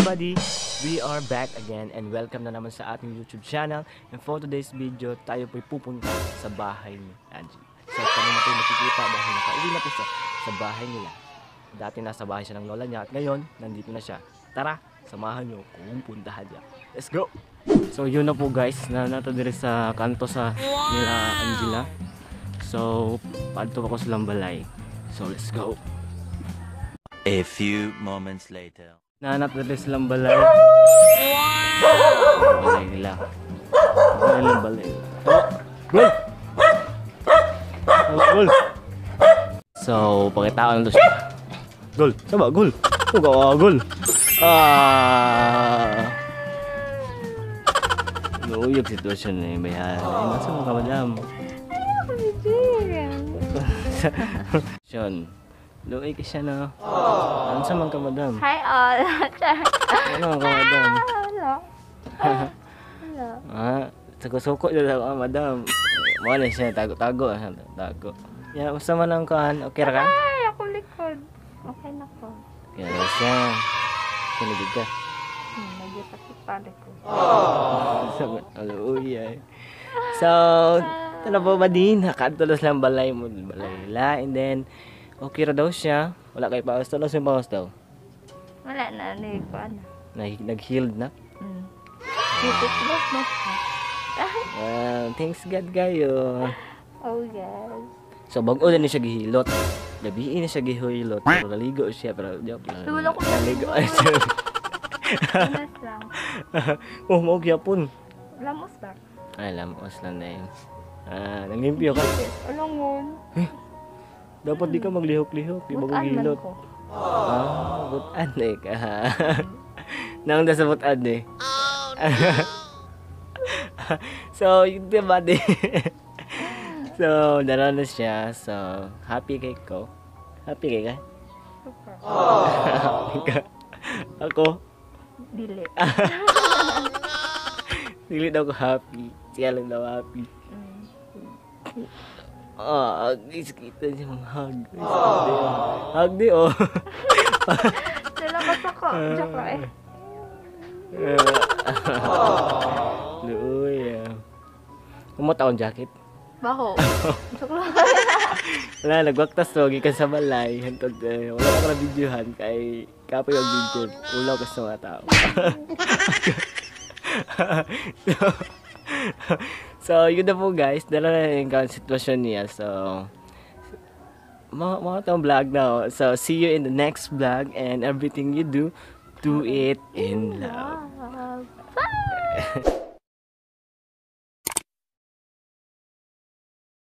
everybody, we are back again and welcome na naman sa ating YouTube channel. And for today's video, tayo po'y pupunta sa bahay ni Angie. So kami na po'y makikita dahil nakauwi na po siya sa bahay nila. Dati nasa bahay siya ng lola niya at ngayon, nandito na siya. Tara, samahan nyo kung puntahan niya. Let's go! So yun na po guys, nato dire sa kanto sa nila Angela. So, padto ako sa Lambalay. So let's go! A few moments later. Nanap na rin silang balay. Balay nila. Balay lang balay. Oh! Gol! Oh, gol! So, pakitaan na siya. Gol! Saba, gol! Gol! Nauyog sitwasyon na yung bayan. Ay, nasa mga madam. Sean. Luoy ka siya na. Ano sa mga kamadam? Hi all! Ano mga kamadam? Hello. Hello. Suko-suko na lang madam. Muna siya, tago-tago. Tago. Yeah, basta man ang kahan. Okay ra ka? Ay, ako likod. Okay na ko. Kaya siya. Kinigid ka. Nagipakipade ko. Luoy ay. So, ano po ba din? Nakatulos lang balay mo. Balay nila. And then, okay ra daw siya. Wala kay paus. Ano siya paus daw? Wala na. Nag-healed na? Hipit mo. Thanks God kayo. Oh yes. So bago na siya gihilot. Gabi na siya gihilot. Pero naligo siya. Pero joke lang. Wala ko naligo. Lamos lang. Oh, mo gyapon. Lamos ba? Ay, lamos lang na yun. Nangimpyo ka. Alangon. Dapat di ka maglihok-lihok. Di mo gihilot. ko. Butan eh ka. Naong da sa butan eh. So, yun diba di? So, naranas siya. So, happy kay ko. Happy kay ka? Super. Happy ka? Ako? Dili. Dili daw ko happy. Siya lang daw happy. Guys, kita niya mga hug. Hug di oh. Salamat ako. Joke eh. Luoy. Kumot akong jacket. Baho. Joke lang. Wala, nagwaktas to. Gikan sa balay. Hantod, wala ka na videohan. Kay kapoy yung video. Ulaw ka sa mga tao. So, yun na po guys. Dala na yung sitwasyon niya. So, mga itong vlog na. So, see you in the next vlog. And everything you do, do it in love.